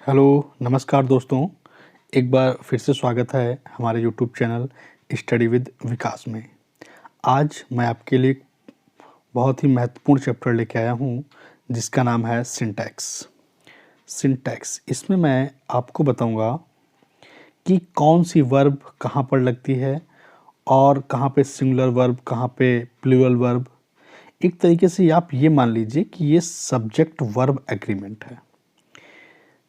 Hello, नमस्कार दोस्तों। एक बार फिर से स्वागत है हमारे यूट्यूब चैनल स्टडी विद विकास में। आज मैं आपके लिए बहुत ही महत्वपूर्ण चैप्टर लेके आया हूँ जिसका नाम है सिंटैक्स। सिंटैक्स इसमें मैं आपको बताऊँगा कि कौन सी वर्ब कहाँ पर लगती है और कहाँ पे सिंगुलर वर्ब, कहाँ पे प्लूरल वर्ब। एक तरीके से आप ये मान लीजिए कि ये सब्जेक्ट वर्ब एग्रीमेंट है।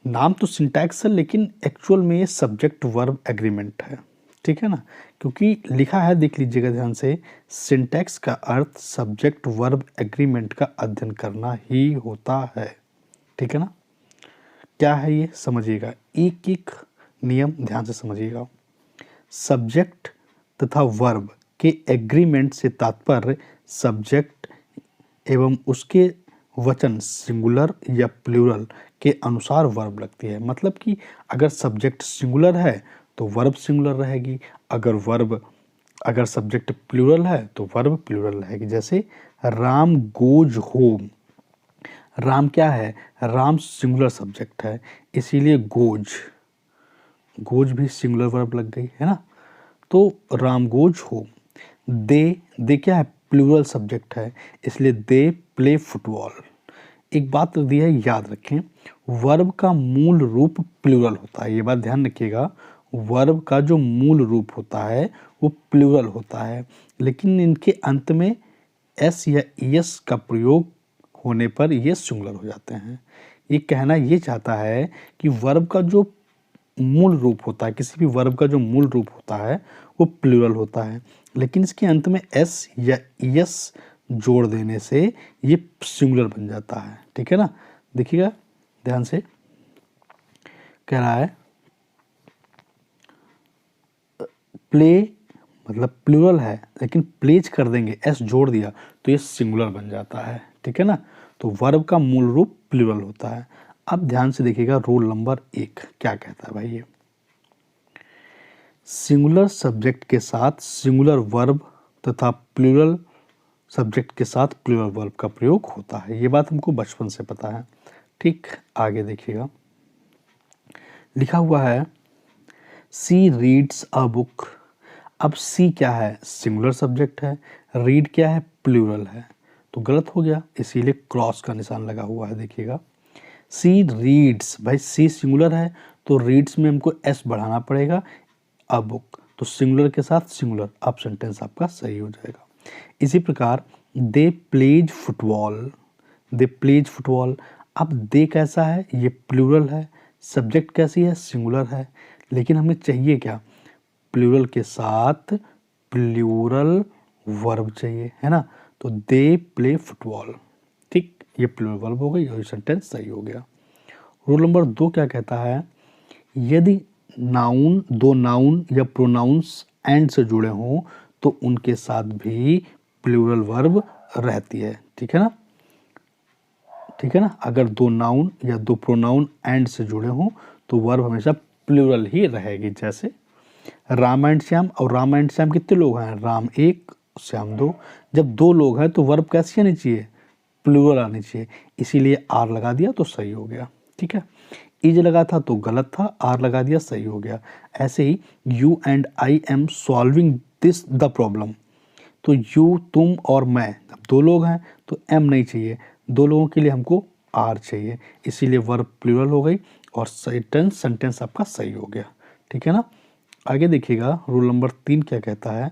नाम तो सिंटैक्स है लेकिन एक्चुअल में ये सब्जेक्ट वर्ब एग्रीमेंट है। ठीक है ना, क्योंकि लिखा है, देख लीजिएगा ध्यान से, सिंटैक्स का अर्थ सब्जेक्ट वर्ब एग्रीमेंट का अध्ययन करना ही होता है। ठीक है ना, क्या है ये समझिएगा, एक एक नियम ध्यान से समझिएगा। सब्जेक्ट तथा वर्ब के एग्रीमेंट से तात्पर्य सब्जेक्ट एवं उसके वचन सिंगुलर या प्लूरल के अनुसार वर्ब लगती है। मतलब कि अगर सब्जेक्ट सिंगुलर है तो वर्ब सिंगुलर रहेगी, अगर सब्जेक्ट प्लूरल है तो वर्ब प्लूरल रहेगी। जैसे राम गोज होम। राम क्या है? राम सिंगुलर सब्जेक्ट है, इसीलिए गोज भी सिंगुलर वर्ब लग गई है ना। तो राम गोज होम। दे क्या है? प्लूरल सब्जेक्ट है, इसलिए दे प्ले फुटबॉल। एक बात दी है, याद रखें, वर्ब का मूल रूप प्लूरल होता है। ये बात ध्यान रखिएगा, वर्ब का जो मूल रूप होता है वो प्लूरल होता है, लेकिन इनके अंत में एस या ईएस का प्रयोग होने पर ये सिंगुलर हो जाते हैं। ये कहना ये चाहता है कि वर्ब का जो मूल रूप होता है, किसी भी वर्ब का जो मूल रूप होता है वो प्लूरल होता है, लेकिन इसके अंत में एस या ईएस जोड़ देने से ये सिंगुलर बन जाता है। ठीक है ना, देखिएगा ध्यान से, कह रहा है प्ले मतलब प्लूरल है, लेकिन प्लेज कर देंगे, एस जोड़ दिया तो ये सिंगुलर बन जाता है। ठीक है ना, तो वर्ब का मूल रूप प्लूरल होता है। अब ध्यान से देखिएगा, रूल नंबर 1 क्या कहता है भाई। ये सिंगुलर सब्जेक्ट के साथ सिंगुलर वर्ब तथा प्लूरल सब्जेक्ट के साथ प्लूरल वर्ब का प्रयोग होता है। ये बात हमको बचपन से पता है। ठीक, आगे देखिएगा, लिखा हुआ है सी रीड्स अ बुक। अब सी क्या है? सिंगुलर सब्जेक्ट है, रीड क्या है? प्लूरल है, तो गलत हो गया, इसीलिए क्रॉस का निशान लगा हुआ है। देखिएगा, सी रीड्स, भाई सी सिंगुलर है तो रीड्स में हमको एस बढ़ाना पड़ेगा, अ बुक, तो सिंगुलर के साथ सिंगुलर, अब सेंटेंस आपका सही हो जाएगा। इसी प्रकार दे प्लेज फुटबॉल। दे प्लेज फुटबॉल। अब दे कैसा है? ये प्लूरल है, सब्जेक्ट कैसी है? सिंगुलर है, लेकिन हमें चाहिए क्या? प्लूरल के साथ प्लूरल वर्ब चाहिए, है ना। तो दे प्ले फुटबॉल। ठीक, ये प्लूरल वर्ब हो गई और सेंटेंस सही हो गया। रूल नंबर 2 क्या कहता है? यदि दो नाउन या प्रोनाउंस एंड से जुड़े हों तो उनके साथ भी प्लूरल वर्ब रहती है। ठीक है ना, ठीक है ना, अगर दो नाउन या दो प्रोनाउन एंड से जुड़े हों तो वर्ब हमेशा प्लूरल ही रहेगी। जैसे राम एंड श्याम, और राम एंड श्याम कितने लोग हैं? राम 1 श्याम 2। जब 2 लोग हैं तो वर्ब कैसी आनी चाहिए? प्लूरल आनी चाहिए, इसीलिए आर लगा दिया तो सही हो गया। ठीक है, इज लगा था तो गलत था, आर लगा दिया सही हो गया। ऐसे ही you and I am solving this the problem, तो यू तुम और मैं, अब 2 लोग हैं तो एम नहीं चाहिए, 2 लोगों के लिए हमको आर चाहिए, इसीलिए वर्ब प्लूरल हो गई और सेंटेंस आपका सही हो गया। ठीक है ना, आगे देखिएगा, रूल नंबर 3 क्या कहता है,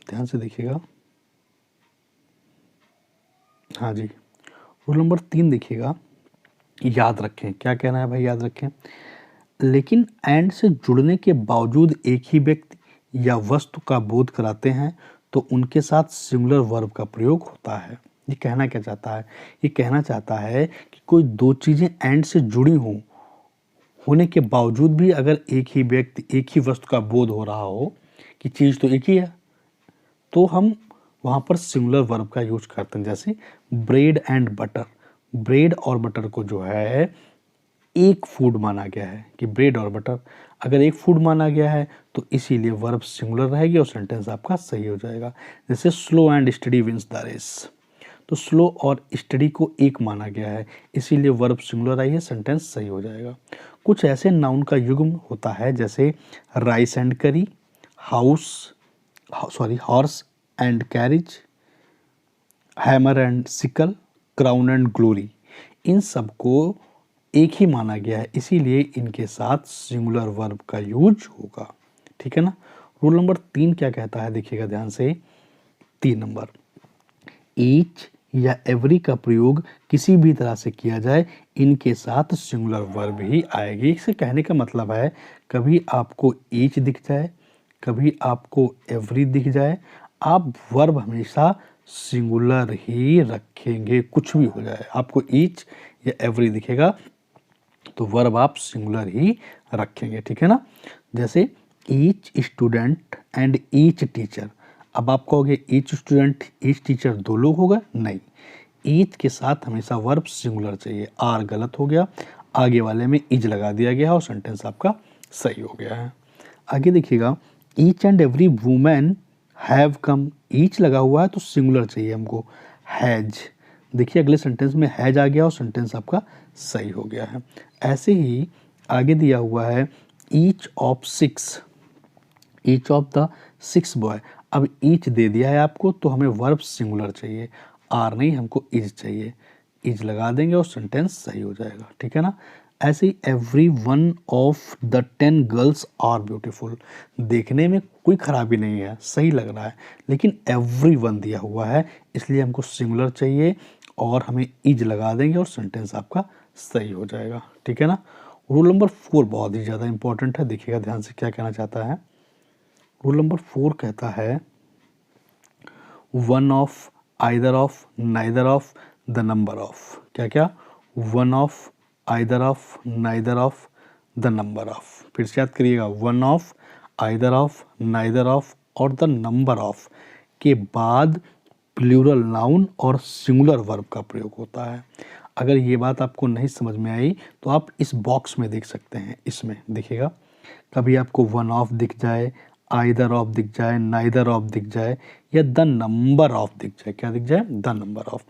ध्यान से देखिएगा। हाँ जी, रूल नंबर 3 देखिएगा, याद रखें, क्या कहना है भाई, याद रखें, लेकिन एंड से जुड़ने के बावजूद एक ही व्यक्ति या वस्तु का बोध कराते हैं तो उनके साथ सिंगुलर वर्ब का प्रयोग होता है। ये कहना क्या चाहता है? ये कहना चाहता है कि कोई 2 चीज़ें एंड से जुड़ी होने के बावजूद भी अगर एक ही व्यक्ति, एक ही वस्तु का बोध हो रहा हो कि चीज़ तो एक ही है, तो हम वहाँ पर सिंगुलर वर्ब का यूज करते हैं। जैसे ब्रेड एंड बटर, ब्रेड और बटर को जो है एक फूड माना गया है कि ब्रेड और बटर, अगर एक फूड माना गया है तो इसीलिए वर्ब सिंगुलर रहेगी और सेंटेंस आपका सही हो जाएगा। जैसे slow and steady wins the race, तो स्लो और स्टडी को एक माना गया है, इसीलिए वर्ब सिंगुलर आई है, सेंटेंस सही हो जाएगा। कुछ ऐसे नाउन का युग्म होता है जैसे rice and curry, horse and carriage, hammer and sickle, crown and glory. इन सबको एक ही माना गया है, इसीलिए इनके साथ सिंगुलर वर्ब का यूज होगा। ठीक है ना। रूल नंबर 3 क्या कहता है, देखिएगा ध्यान से। 3 नंबर, ईच या एवरी का प्रयोग किसी भी तरह से किया जाए, इनके साथ सिंगुलर वर्ब ही आएगी। इसे कहने का मतलब है, कभी आपको ईच दिख जाए, कभी आपको एवरी दिख जाए, आप वर्ब हमेशा सिंगुलर ही रखेंगे। कुछ भी हो जाए, आपको ईच या एवरी दिखेगा तो वर्ब आप सिंगुलर ही रखेंगे। ठीक है ना। जैसे each student and each teacher. अब आप कहोगे ईच स्टूडेंट ईच टीचर दो लोग होगा, नहीं, ईच के साथ हमेशा वर्ब सिंगुलर चाहिए। आर गलत हो गया, आगे वाले में इज लगा दिया गया और सेंटेंस आपका सही हो गया है। आगे देखिएगा, each and every women have come. Each लगा हुआ है तो सिंगुलर चाहिए हमको, हैज। देखिए अगले सेंटेंस में हैज आ गया और सेंटेंस आपका सही हो गया है। ऐसे ही आगे दिया हुआ है each of 6, each of the 6 boy. अब ईच दे दिया है आपको तो हमें वर्ब सिंगुलर चाहिए, आर नहीं, हमको इज चाहिए। इज लगा देंगे और सेंटेंस सही हो जाएगा। ठीक है ना। ऐसे ही every one of the 10 girls are beautiful. देखने में कोई खराबी नहीं है, सही लग रहा है, लेकिन एवरी वन दिया हुआ है, इसलिए हमको सिंगुलर चाहिए और हमें इज लगा देंगे और सेंटेंस आपका सही हो जाएगा। ठीक है ना। रूल नंबर 4 बहुत ही ज़्यादा इंपॉर्टेंट है, देखिएगा ध्यान से क्या कहना चाहता है। रूल नंबर 4 कहता है one of, either of, neither of, the number of. क्या क्या, one of, either of, neither of, the number of. फिर से याद करिएगा, one of, either of, neither of और द नंबर ऑफ के बाद प्लूरल नाउन और सिंगुलर वर्ब का प्रयोग होता है। अगर ये बात आपको नहीं समझ में आई तो आप इस बॉक्स में देख सकते हैं, इसमें देखिएगा, कभी आपको वन ऑफ दिख जाए, आइदर ऑफ दिख जाए, नाइदर ऑफ दिख जाए या द नंबर ऑफ दिख जाए। क्या दिख जाए, द नंबर ऑफ।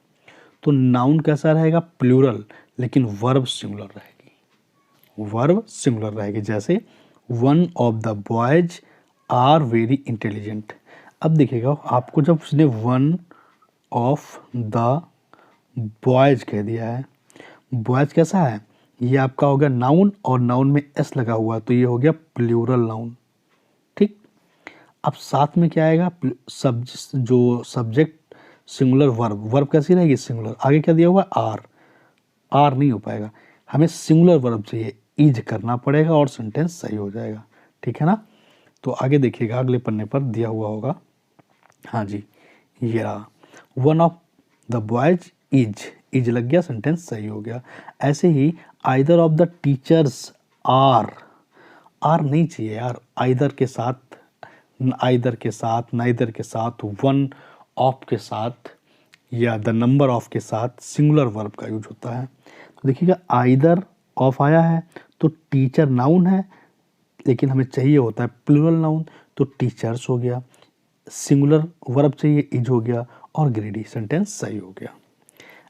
तो नाउन कैसा रहेगा, प्लूरल, लेकिन वर्ब सिंगुलर रहेगी, वर्ब सिंगुलर रहेगी। जैसे one of the boys are very intelligent. अब देखिएगा, आपको जब उसने वन ऑफ द बॉयज कह दिया है, बॉयज कैसा है, ये आपका हो गया नाउन और नाउन में एस लगा हुआ, तो ये हो गया प्लूरल नाउन। ठीक। अब साथ में क्या आएगा, जो सब्जेक्ट सिंगुलर वर्ब, वर्ब कैसी रहेगी, सिंगुलर। आगे क्या दिया हुआ, आर, आर नहीं हो पाएगा, हमें सिंगुलर वर्ब चाहिए, इज करना पड़ेगा और सेंटेंस सही हो जाएगा। ठीक है ना। तो आगे देखिएगा, अगले पन्ने पर दिया हुआ होगा, हाँ जी, ये रहा, one of the boys is लग गया, सेंटेंस सही हो गया। ऐसे ही either of the teachers are, are नहीं चाहिए यार, आइदर के साथ, आइदर के साथ, नाइदर के साथ, वन ऑफ के साथ या द नंबर ऑफ के साथ सिंगुलर वर्ब का यूज होता है। तो देखिएगा, आइदर ऑफ आया है तो टीचर नाउन है, लेकिन हमें चाहिए होता है प्लूरल नाउन, तो टीचर्स हो गया, सिंगुलर वर्ब चाहिए, इज हो गया और ग्रेडी, सेंटेंस सही हो गया।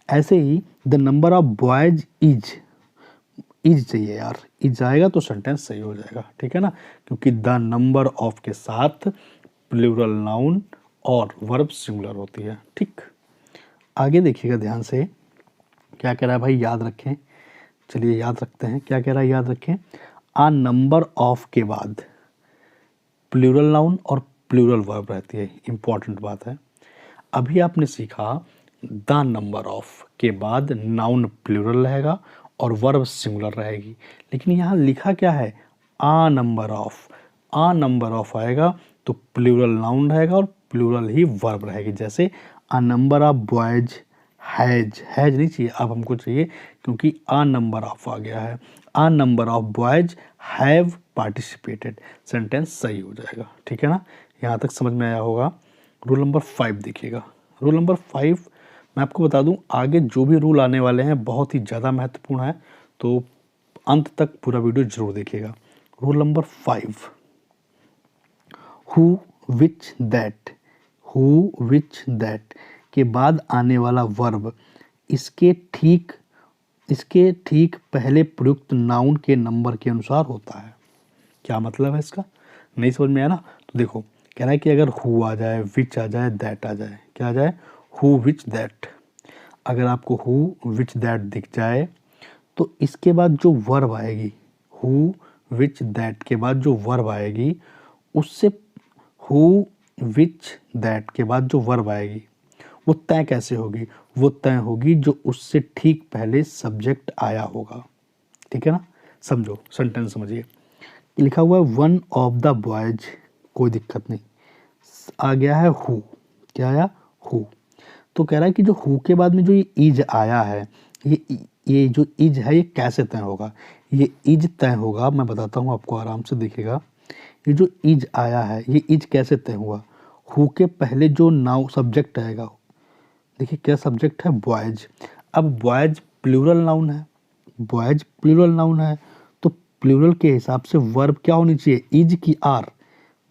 ऐसे ही the number of boys is चाहिए यार, इज आएगा तो सेंटेंस सही हो जाएगा। ठीक है ना, क्योंकि द नंबर ऑफ के साथ प्लूरल नाउन और वर्ब सिंगुलर होती है। ठीक। आगे देखिएगा ध्यान से, क्या कह रहा है भाई, याद रखें। चलिए याद रखते हैं, क्या कह रहा है, याद रखें। आ नंबर ऑफ के बाद प्लूरल नाउन और प्लूरल वर्ब रहती है, इंपॉर्टेंट बात है। अभी आपने सीखा द नंबर ऑफ के बाद नाउन प्लूरल रहेगा और वर्ब सिंगुलर रहेगी, लेकिन यहाँ लिखा क्या है, a number of. A number of आएगा तो प्लूरल नाउन रहेगा और प्लूरल ही वर्ब रहेगी। जैसे a number of boys has, has नहीं चाहिए, अब हमको चाहिए, क्योंकि आ नंबर ऑफ आ गया है, a number of boys have participated, sentence सही हो जाएगा। ठीक है ना, यहाँ तक समझ में आया होगा। रूल नंबर 5 देखिएगा। रूल नंबर 5 मैं आपको बता दूं, आगे जो भी रूल आने वाले हैं बहुत ही ज़्यादा महत्वपूर्ण है, तो अंत तक पूरा वीडियो जरूर देखिएगा। Rule number 5, who which that, who which that के बाद आने वाला वर्ब इसके ठीक पहले प्रयुक्त नाउन के नंबर के अनुसार होता है। क्या मतलब है इसका? नहीं समझ में आया ना? तो देखो, कह रहा है कि अगर हु आ जाए, विच आ जाए, दैट आ जाए, क्या आ जाए? Who, which, that. अगर आपको हु, विच, दैट दिख जाए तो इसके बाद जो वर्ब आएगी, हु, विच, दैट के बाद जो वर्ब आएगी, उससे हु, विच, दैट के बाद जो वर्ब आएगी वो तय कैसे होगी? वो तय होगी जो उससे ठीक पहले सब्जेक्ट आया होगा। ठीक है ना? समझो, सेंटेंस समझिए। लिखा हुआ है वन ऑफ द बॉयज, कोई दिक्कत नहीं। आ गया है हु, क्या आया? हु। तो कह रहा है कि जो हु के बाद में जो ये इज आया है, ये जो इज है ये कैसे तय होगा? ये इज तय होगा, मैं बताता हूँ आपको, आराम से देखिएगा। ये जो इज आया है, ये इज कैसे तय हुआ? हु के पहले जो नाउ सब्जेक्ट आएगा, देखिए क्या सब्जेक्ट है? बॉयज। अब बॉयज प्लूरल नाउन है, बॉयज प्लूरल नाउन है, तो प्लूरल के हिसाब से वर्ब क्या होनी चाहिए? इज की आर?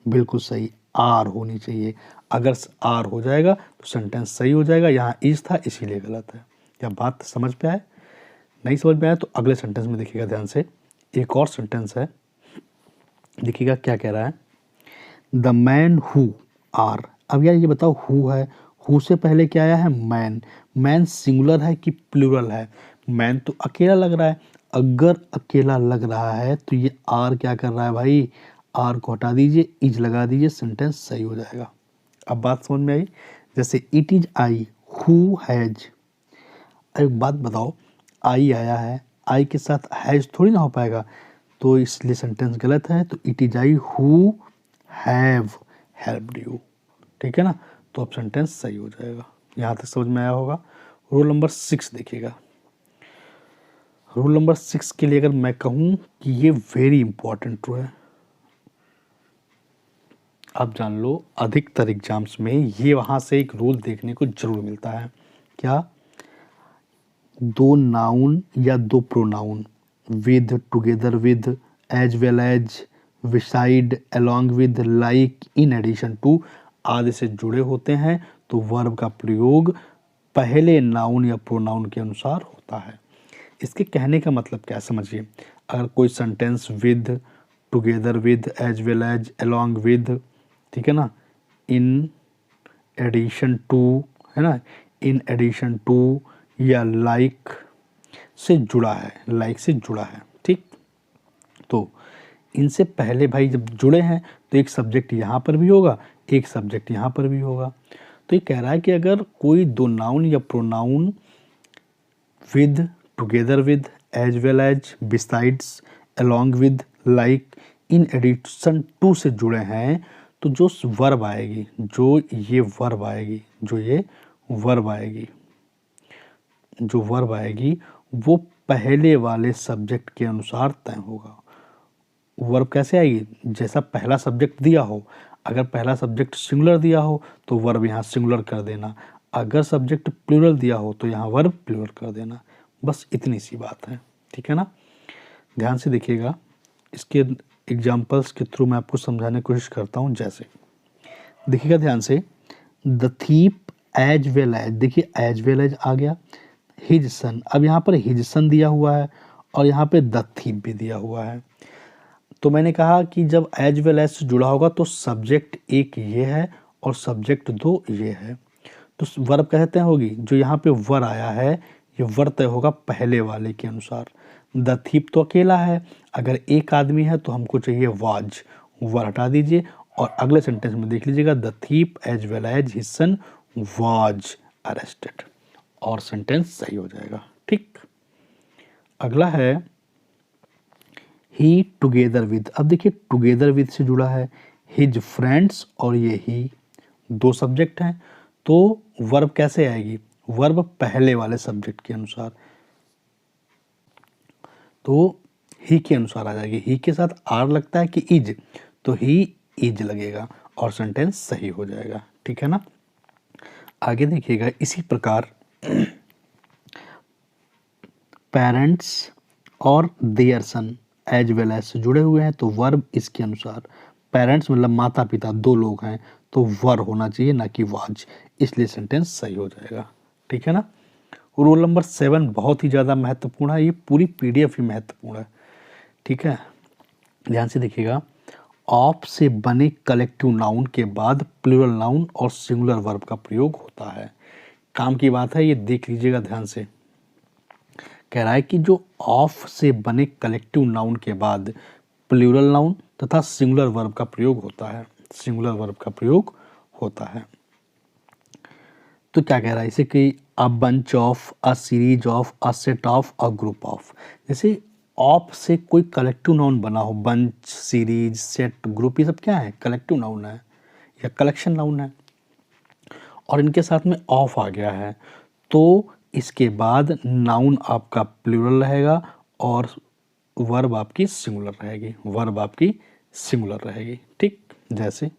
बिल्कुल सही, आर होनी चाहिए। अगर आर हो जाएगा तो सेंटेंस सही हो जाएगा। यहाँ इज था इसीलिए गलत है। क्या बात समझ पे आए? नहीं समझ में आया तो अगले सेंटेंस में देखिएगा ध्यान से। एक और सेंटेंस है, देखिएगा क्या कह रहा है। The man who are. अब यार ये बताओ, हु है, हु से पहले क्या आया है? मैन। मैन सिंगुलर है कि प्लूरल है? मैन तो अकेला लग रहा है। अगर अकेला लग रहा है तो ये आर क्या कर रहा है भाई? आर को हटा दीजिए, इज लगा दीजिए, सेंटेंस सही हो जाएगा। अब बात समझ में आई? जैसे it is I who has. एक बात बताओ, आई आया है, आई के साथ हैज थोड़ी ना हो पाएगा, तो इसलिए सेंटेंस गलत है। तो it is I who have helped you. ठीक है ना? तो अब सेंटेंस सही हो जाएगा। यहाँ तक समझ में आया होगा। रूल नंबर 6 देखिएगा। रूल नंबर 6 के लिए अगर मैं कहूँ कि ये वेरी इंपॉर्टेंट रूल है, आप जान लो, अधिकतर एग्जाम्स में ये वहाँ से एक रूल देखने को जरूर मिलता है। क्या? दो नाउन या दो pronoun with, together with, as well as, beside, along with, like, in addition to आदि से जुड़े होते हैं तो वर्ब का प्रयोग पहले नाउन या प्रोनाउन के अनुसार होता है। इसके कहने का मतलब क्या समझिए। अगर कोई sentence with, together with, as well as, along with, ठीक है ना, इन एडिशन टू, है ना, इन एडिशन टू या लाइक से जुड़ा है, लाइक से जुड़ा है, ठीक। तो इनसे पहले भाई जब जुड़े हैं तो एक सब्जेक्ट यहाँ पर भी होगा, एक सब्जेक्ट यहाँ पर भी होगा। तो ये कह रहा है कि अगर कोई दो नाउन या pronoun with, together with, as well as, besides, along with, like, in addition to से जुड़े हैं तो जो वर्ब आएगी, जो ये वर्ब आएगी वो पहले वाले सब्जेक्ट के अनुसार तय होगा। वर्ब कैसे आएगी? जैसा पहला सब्जेक्ट दिया हो, अगर पहला सब्जेक्ट सिंगुलर दिया हो तो वर्ब यहाँ सिंगुलर कर देना, अगर सब्जेक्ट प्लूरल दिया हो तो यहाँ वर्ब प्लूरल कर देना। बस इतनी सी बात है, ठीक है ना। ध्यान से देखिएगा, इसके एग्जाम्पल्स के थ्रू मैं आपको समझाने की कोशिश करता हूँ। जैसे देखिएगा ध्यान से, the thief as well as, देखिए एज वेल एज आ गया, हिज सन, अब यहाँ पर हिज सन दिया हुआ है और यहाँ पे द थीप भी दिया हुआ है। तो मैंने कहा कि जब एज वेल एज से जुड़ा होगा तो सब्जेक्ट एक ये है और सब्जेक्ट दो ये है, तो वर्ब कहते हैं होगी। जो यहाँ पे वर आया है ये वर तय होगा पहले वाले के अनुसार। द थीप तो अकेला है, अगर एक आदमी है तो हमको चाहिए वाज, वर हटा दीजिए और अगले सेंटेंस में देख लीजिएगा, the thief as well as his son was arrested, और सेंटेंस सही हो जाएगा, ठीक। अगला है ही टुगेदर विद। अब देखिए टुगेदर विद से जुड़ा है हिज फ्रेंड्स और ये ही दो सब्जेक्ट हैं, तो वर्ब कैसे आएगी? वर्ब पहले वाले सब्जेक्ट के अनुसार, तो ही के अनुसार आ जाएगी। ही के साथ आर लगता है कि इज, तो ही इज लगेगा और सेंटेंस सही हो जाएगा, ठीक है ना। आगे देखिएगा, इसी प्रकार पेरेंट्स और their son as well as से जुड़े हुए हैं तो वर्ब इसके अनुसार, पेरेंट्स मतलब माता पिता, दो लोग हैं तो वर होना चाहिए ना कि वाज। इसलिए सेंटेंस सही हो जाएगा। ठीक है ना। रूल नंबर 7 बहुत ही ज़्यादा महत्वपूर्ण है, ये पूरी PDF ही महत्वपूर्ण है। ठीक है, ध्यान से देखिएगा। ऑफ से बने कलेक्टिव नाउन के बाद प्लूरल नाउन और सिंगुलर वर्ब का प्रयोग होता है। काम की बात है, ये देख लीजिएगा ध्यान से। कह रहा है कि जो ऑफ से बने कलेक्टिव नाउन के बाद प्लूरल नाउन तथा सिंगुलर वर्ब का प्रयोग होता है, सिंगुलर वर्ब का प्रयोग होता है। तो क्या कह रहा है इसे कि a bunch of, a series of, a set of, a group of. जैसे ऑफ से कोई कलेक्टिव नाउन बना हो, बंच, सीरीज, सेट, ग्रुप, ये सब क्या है? कलेक्टिव नाउन है या कलेक्शन नाउन है, और इनके साथ में ऑफ आ गया है, तो इसके बाद नाउन आपका प्लूरल रहेगा और वर्ब आपकी सिंगुलर रहेगी, वर्ब आपकी सिंगुलर रहेगी। ठीक, जैसे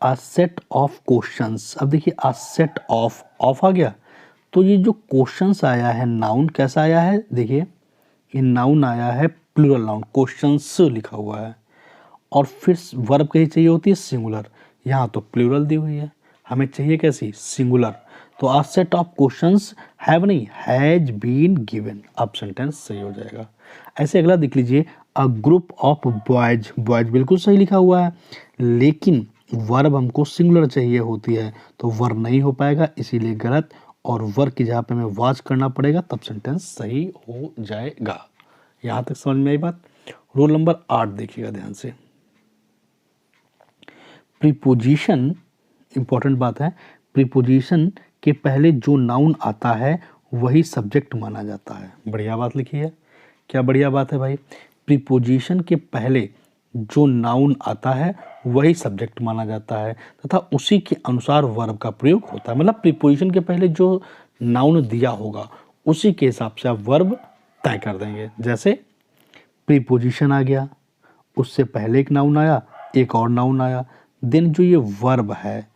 अ सेट ऑफ क्वेश्चंस। अब देखिए अ सेट ऑफ आ गया, तो ये जो क्वेश्चंस आया है नाउन कैसा आया है? देखिए ये नाउन आया है प्लूरल नाउन, क्वेश्चंस लिखा हुआ है, और फिर वर्ब कहीं चाहिए होती है सिंगुलर, यहाँ तो प्लूरल दी हुई है, हमें चाहिए कैसी? सिंगुलर। तो a set of questions have नहीं, हैज बीन गिवन, अब सेंटेंस सही हो जाएगा। ऐसे अगला देख लीजिए, a group of boys, boys बिल्कुल सही लिखा हुआ है, लेकिन वर्ब हमको सिंगुलर चाहिए होती है, तो वर्ब नहीं हो पाएगा, इसीलिए गलत, और वर्ब की जगह पे हमें वाज करना पड़ेगा, तब सेंटेंस सही हो जाएगा। यहाँ तक समझ में आई बात। रूल नंबर 8 देखिएगा ध्यान से। प्रीपोजिशन, इंपॉर्टेंट बात है, प्रीपोजिशन के पहले जो नाउन आता है वही सब्जेक्ट माना जाता है। बढ़िया बात लिखी है, क्या बढ़िया बात है भाई। प्रीपोजिशन के पहले जो नाउन आता है वही सब्जेक्ट माना जाता है तथा उसी के अनुसार वर्ब का प्रयोग होता है। मतलब प्रीपोजिशन के पहले जो नाउन दिया होगा उसी के हिसाब से आप वर्ब तय कर देंगे। जैसे प्रीपोजिशन आ गया, उससे पहले एक नाउन आया, एक और नाउन आया, देन जो ये वर्ब है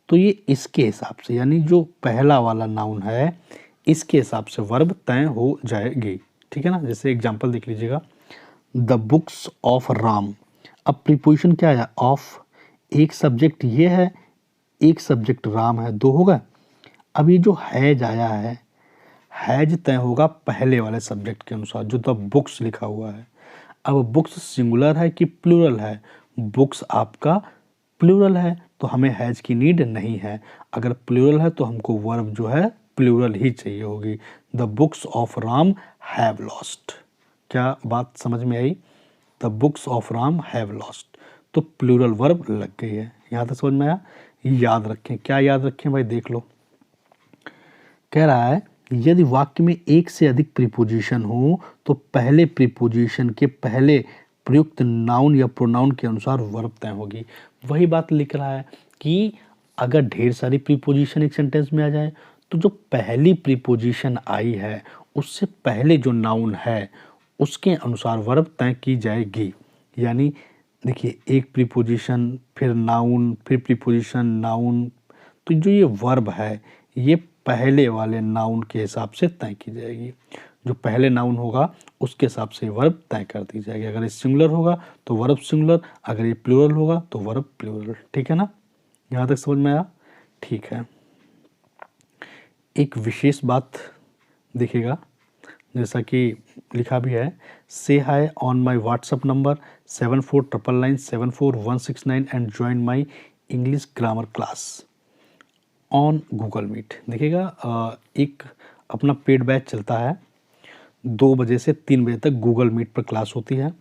तो ये इसके हिसाब से, यानी जो पहला वाला नाउन है इसके हिसाब से वर्ब तय हो जाएगी। ठीक है ना। जैसे एग्जांपल देख लीजिएगा, द बुक्स ऑफ राम। अब प्रीपोजिशन क्या है? ऑफ, एक सब्जेक्ट ये है, एक सब्जेक्ट राम है, दो होगा। अब ये जो हैज आया है, हैज तय होगा पहले वाले सब्जेक्ट के अनुसार, जो द बुक्स लिखा हुआ है। अब बुक्स सिंगुलर है कि प्लूरल है? बुक्स आपका प्लूरल है, तो हमें हैज की नीड नहीं है। अगर प्लूरल है तो हमको वर्ब जो है प्लूरल ही चाहिए होगी। The books of Ram have lost. क्या बात समझ में आई? The books of Ram have lost, तो प्लूरल वर्ब लग गई है। यहाँ तक समझ में आया? याद रखें, क्या याद रखें भाई, देख लो। कह रहा है यदि वाक्य में एक से अधिक प्रीपोजिशन हो तो पहले प्रीपोजिशन के पहले प्रयुक्त नाउन या प्रोनाउन के अनुसार वर्ब तय होगी। वही बात लिख रहा है कि अगर ढेर सारी प्रीपोजिशन एक सेंटेंस में आ जाए तो जो पहली प्रीपोजिशन आई है उससे पहले जो नाउन है उसके अनुसार वर्ब तय की जाएगी। यानी देखिए, एक प्रीपोजिशन, फिर नाउन, फिर प्रीपोजिशन, नाउन, तो जो ये वर्ब है ये पहले वाले नाउन के हिसाब से तय की जाएगी। जो पहले नाउन होगा उसके हिसाब से वर्ब तय कर दी जाएगी। अगर ये सिंगुलर होगा तो वर्ब सिंगुलर, अगर ये प्लूरल होगा तो वर्ब प्लूरल। ठीक है ना। यहाँ तक समझ में आया? ठीक है। एक विशेष बात देखिएगा, जैसा कि लिखा भी है, say hi on my WhatsApp number 7499974169 and join my English grammar class on Google Meet. देखिएगा, एक अपना पेड बैच चलता है, 2 बजे से 3 बजे तक गूगल मीट पर क्लास होती है।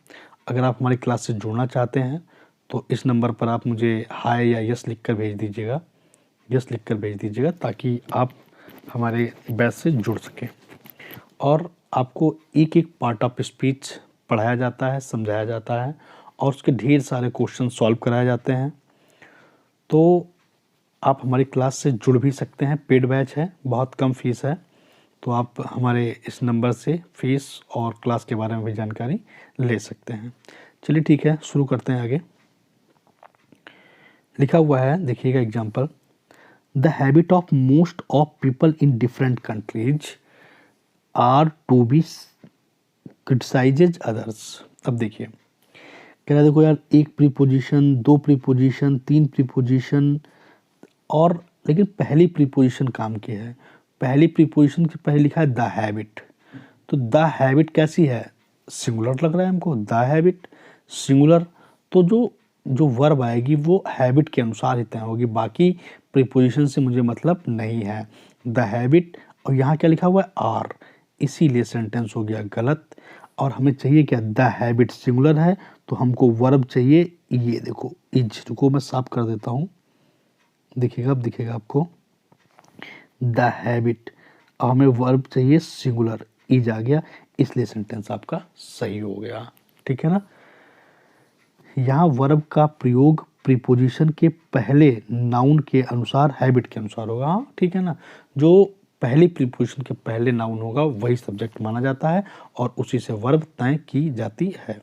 अगर आप हमारी क्लास से जुड़ना चाहते हैं तो इस नंबर पर आप मुझे हाय या यस लिख कर भेज दीजिएगा, यस लिख कर भेज दीजिएगा, ताकि आप हमारे बैच से जुड़ सकें। और आपको एक एक पार्ट ऑफ स्पीच पढ़ाया जाता है, समझाया जाता है, और उसके ढेर सारे क्वेश्चन सॉल्व कराए जाते हैं। तो आप हमारी क्लास से जुड़ भी सकते हैं। पेड बैच है, बहुत कम फीस है, तो आप हमारे इस नंबर से फीस और क्लास के बारे में भी जानकारी ले सकते हैं। चलिए ठीक है, शुरू करते हैं आगे। लिखा हुआ है, देखिएगा example, the habit of most of people in different countries are to be criticise others. अब देखिए, कह रहा है देखो यार, एक प्रीपोजिशन, दो प्रीपोजिशन, तीन प्रीपोजिशन, और लेकिन पहली प्रीपोजिशन काम की है। पहली प्रीपोजिशन के पहले लिखा है द हैबिट। तो द हैबिट कैसी है, सिंगुलर लग रहा है हमको, द हैबिट सिंगुलर। तो जो जो वर्ब आएगी वो हैबिट के अनुसार ही तय होगी, बाकी प्रीपोजिशन से मुझे मतलब नहीं है। द हैबिट, और यहाँ क्या लिखा हुआ है, आर, इसीलिए सेंटेंस हो गया गलत। और हमें चाहिए क्या, द हैबिट सिंगुलर है, तो हमको वर्ब चाहिए, ये देखो इज को मैं साफ कर देता हूँ, दिखेगा, अब दिखेगा आपको, द हैबिट। अब हमें वर्ब चाहिए सिंगुलर, इज आ गया, इसलिए सेंटेंस आपका सही हो गया। ठीक है ना। यहाँ वर्ब का प्रयोग प्रीपोजिशन के पहले नाउन के अनुसार, हैबिट के अनुसार होगा। हाँ ठीक है ना, जो पहली प्रीपोजिशन के पहले नाउन होगा वही सब्जेक्ट माना जाता है और उसी से वर्ब तय की जाती है।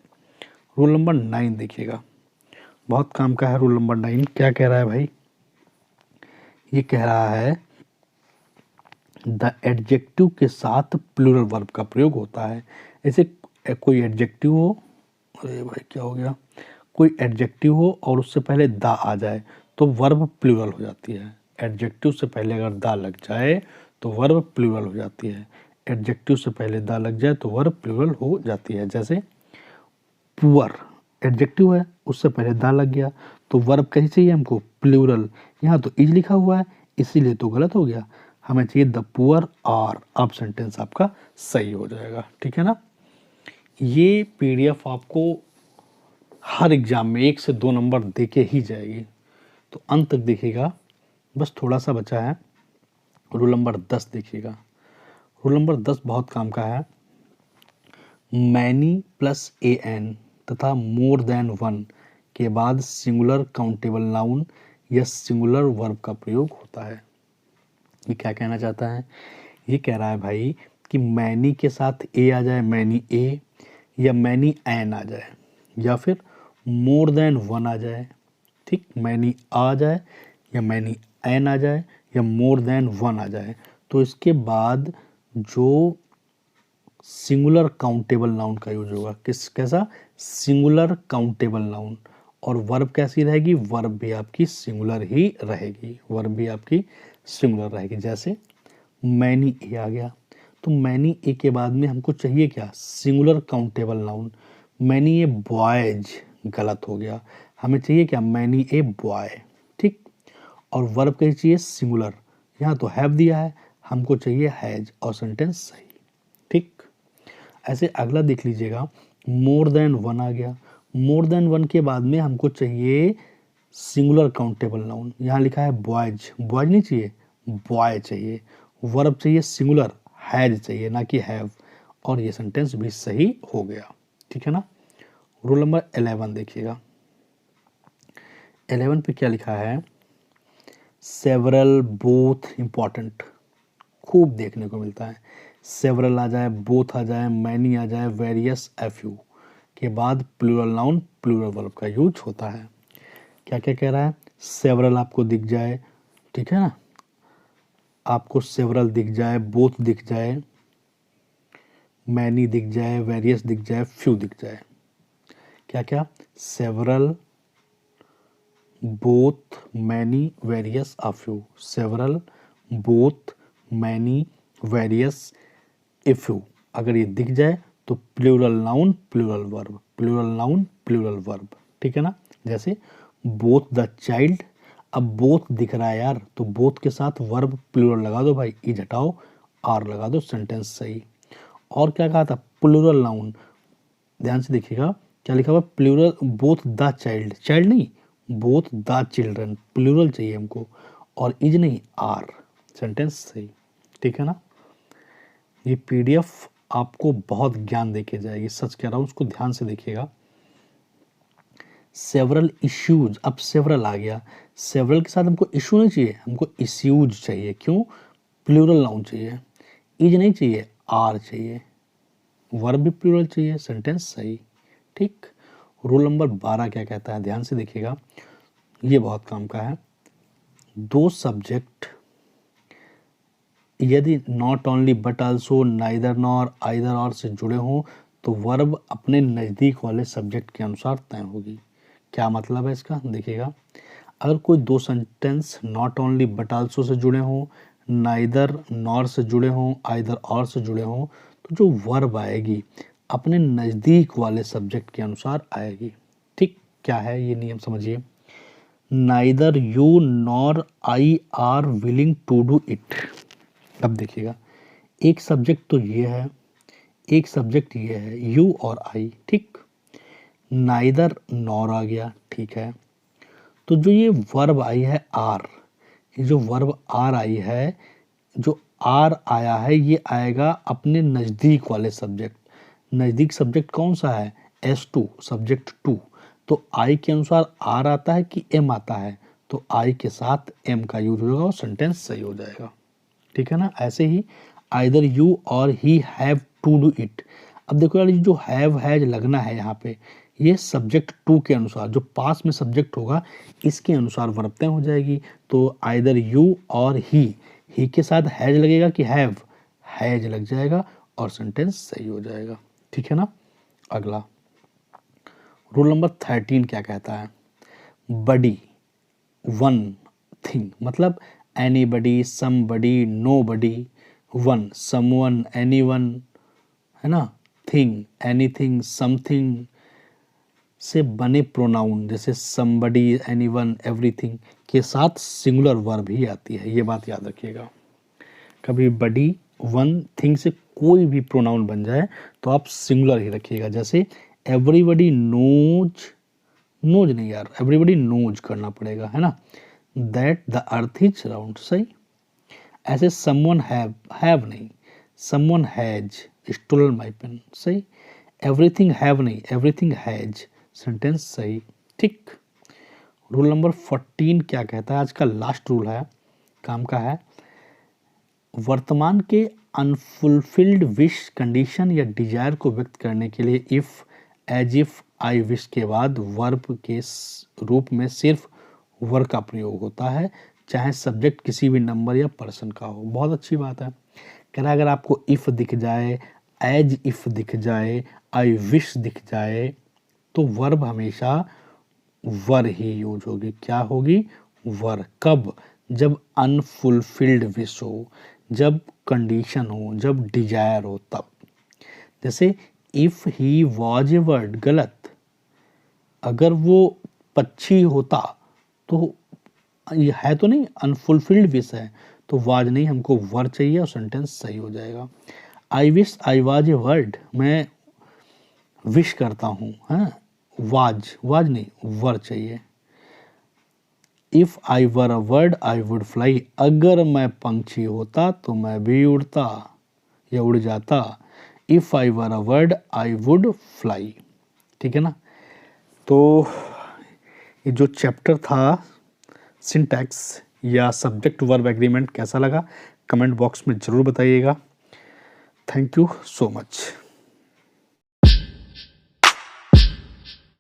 रूल नंबर 9 देखिएगा, बहुत काम का है। रूल नंबर 9 क्या कह रहा है भाई, ये कह रहा है द एडजेक्टिव के साथ प्लूरल वर्ब का प्रयोग होता है। ऐसे कोई एडजेक्टिव हो, अरे भाई क्या हो गया, कोई एडजेक्टिव हो और उससे पहले द आ जाए तो वर्ब प्लूरल हो जाती है। एडजेक्टिव से पहले अगर द लग जाए तो वर्ब प्लूरल हो जाती है। एडजेक्टिव से पहले द लग जाए तो वर्ब प्लूरल हो जाती है। जैसे पुअर एडजेक्टिव है, उससे पहले द लग गया तो वर्ब कैसी चाहिए हमको, प्लूरल। यहाँ तो इज लिखा हुआ है इसीलिए तो गलत हो गया, हमें चाहिए द पुअर आर। अब सेंटेंस आपका सही हो जाएगा। ठीक है ना। ये पीडीएफ आपको हर एग्जाम में 1 से 2 नंबर देके ही जाएगी, तो अंत तक देखिएगा। बस थोड़ा सा बचा है। रूल नंबर 10 देखिएगा। रूल नंबर 10 बहुत काम का है। मैनी प्लस ए एन तथा मोर देन वन के बाद सिंगुलर काउंटेबल नाउन या सिंगुलर वर्ब का प्रयोग होता है। ये क्या कहना चाहता है, ये कह रहा है भाई कि मैनी के साथ ए आ जाए, मैनी ए, या मैनी एन आ जाए, या फिर मोर देन वन आ जाए। ठीक, मैनी आ जाए या मैनी एन आ जाए या मोर देन वन आ जाए, तो इसके बाद जो सिंगुलर काउंटेबल नाउन का यूज होगा, कैसा, सिंगुलर काउंटेबल नाउन। और वर्ब कैसी रहेगी, वर्ब भी आपकी सिंगुलर ही रहेगी, वर्ब भी आपकी सिंगुलर रहेगी। जैसे मैनी ए आ गया, तो मैनी ए के बाद में हमको चाहिए क्या, singular countable noun. Many a boys गलत हो गया, हमें चाहिए क्या, मैनी ए बॉय। ठीक, और वर्ब कैसी चाहिए, सिंगुलर। यहाँ तो हैव दिया है, हमको चाहिए हैज, और सेंटेंस सही। ठीक, ऐसे अगला देख लीजिएगा, मोर देन वन आ गया। मोर देन वन के बाद में हमको चाहिए सिंगुलर काउंटेबल नाउन। यहाँ लिखा है बॉयज, बॉयज नहीं चाहिए, बॉय चाहिए। वर्ब चाहिए सिंगुलर, हैज चाहिए ना कि हैव, और ये सेंटेंस भी सही हो गया। ठीक है ना। रूल नंबर 11 देखिएगा। 11 पे क्या लिखा है, सेवरल, बोथ, इंपॉर्टेंट खूब देखने को मिलता है। सेवरल आ जाए, बोथ आ जाए, मैनी आ जाए, वेरियस, एफ्यू के बाद प्लूरल नाउन प्लूरल वर्ब का यूज होता है। क्या क्या कह रहा है, सेवरल आपको दिख जाए, ठीक है ना, आपको सेवरल दिख जाए, बोथ दिख जाए, मैनी दिख जाए, वेरियस दिख जाए, फ्यू दिख जाए। क्या क्या, several, both, many, various, a few. Several, both, many, various, a few, अगर ये दिख जाए तो plural noun plural verb, plural noun plural verb. ठीक है ना। जैसे बोथ द चाइल्ड, अब बोथ दिख रहा है यार, तो बोथ के साथ वर्ब प्लूरल लगा दो भाई, इज हटाओ, आर लगा दो, सेंटेंस सही। और क्या कहा था, प्लूरल नाउन, ध्यान से देखिएगा क्या लिखा हुआ, plural, both the child, child नहीं, बोथ द चिल्ड्रन, प्लूरल चाहिए हमको, और इज नहीं, आर, सेंटेंस सही। ठीक है ना। ये पीडीएफ आपको बहुत ज्ञान देके जाएगी, सच कह रहा हूँ, उसको ध्यान से देखिएगा। सेवरल इश्यूज, अब सेवरल आ गया, सेवरल के साथ हमको इशू नहीं चाहिए, हमको इश्यूज चाहिए। क्यों, प्लूरल नाउन चाहिए, इज नहीं चाहिए, आर चाहिए, वर्ब भी प्लूरल चाहिए, सेंटेंस सही। ठीक, रूल नंबर 12 क्या कहता है, ध्यान से देखिएगा, ये बहुत काम का है। दो सब्जेक्ट यदि not only but also, neither nor, either और से जुड़े हों तो वर्ब अपने नज़दीक वाले सब्जेक्ट के अनुसार तय होगी। क्या मतलब है इसका, देखिएगा। अगर कोई दो sentence not only but also say जुड़े हों, नाइदर नॉर से जुड़े हों, आइदर और से जुड़े हों, तो जो वर्ब आएगी अपने नज़दीक वाले सब्जेक्ट के अनुसार आएगी। ठीक, क्या है ये नियम समझिए। Neither you nor I are willing to do it. अब देखिएगा, एक सब्जेक्ट तो ये है, एक सब्जेक्ट ये है, यू और आई। ठीक, नाइदर नॉर आ गया, ठीक है। तो जो ये वर्ब आई है आर, ये जो वर्ब आर आई है, जो आर आया है ये आएगा अपने नज़दीक वाले सब्जेक्ट। नज़दीक सब्जेक्ट कौन सा है, S2 सब्जेक्ट 2। तो आई के अनुसार आर आता है कि एम आता है, तो आई के साथ एम का यूज होगा और सेंटेंस सही हो जाएगा। ठीक है ना। ऐसे ही either you or he have to do it. अब देखो यार, ये जो हैव हैज लगना है यहाँ पे, ये सब्जेक्ट 2 के अनुसार, जो पास में सब्जेक्ट होगा इसके अनुसार वर्ब तय हो जाएगी। तो आइदर यू और ही के साथ हैज लगेगा कि हैव, हैज लग जाएगा और सेंटेंस सही हो जाएगा। ठीक है ना। अगला रूल नंबर 13 क्या कहता है, बडी वन थिंग, मतलब anybody, somebody, nobody, one someone, anyone, है ना, थिंग एनीथिंग, समथिंग से बने प्रोनाउन जैसे समबडी, एनीवन, एवरीथिंग के साथ सिंगुलर वर्ब ही आती है। ये बात याद रखिएगा। कभी बडी, वन, थिंग से कोई भी प्रोनाउन बन जाए तो आप सिंगुलर ही रखिएगा। जैसे एवरीबडी नोज, नोज नहीं यार, एवरीबडी नोज करना पड़ेगा, है ना। That the earth is round, सही। ऐसे समवन हैव नहीं, someone has stolen my pen, सही। एवरीथिंग हैव नहीं, एवरीथिंग हैज, सेंटेंस सही। ठीक। रूल नंबर 14 क्या कहता है, आज का लास्ट रूल है, काम का है। वर्तमान के अनफुलफिल्ड विश, कंडीशन या डिजायर को व्यक्त करने के लिए if, as if, I wish के बाद वर्ब के रूप में सिर्फ वर का प्रयोग होता है, चाहे सब्जेक्ट किसी भी नंबर या पर्सन का हो। बहुत अच्छी बात है। कह रहा है अगर आपको इफ दिख जाए, एज इफ दिख जाए, आई विश दिख जाए, तो वर्ब हमेशा वर ही यूज होगी। क्या होगी, वर। कब, जब अनफुलफिल्ड विश हो, जब कंडीशन हो, जब डिजायर हो, तब। जैसे if he was a word, गलत। अगर वो पक्षी होता तो ये है तो नहीं, अनफुलफिल्ड विश है, तो वाज नहीं, हमको वर चाहिए और सेंटेंस सही हो जाएगा। I wish I was a word, मैं विश करता हूँ, हाँ, वाज, वाज नहीं, वर चाहिए। If I were a word I would fly, अगर मैं पंछी होता तो मैं भी उड़ता या उड़ जाता। If I were a word I would fly. ठीक है ना। तो ये जो चैप्टर था सिंटैक्स या सब्जेक्ट वर्ब एग्रीमेंट कैसा लगा, कमेंट बॉक्स में ज़रूर बताइएगा। Thank you so much.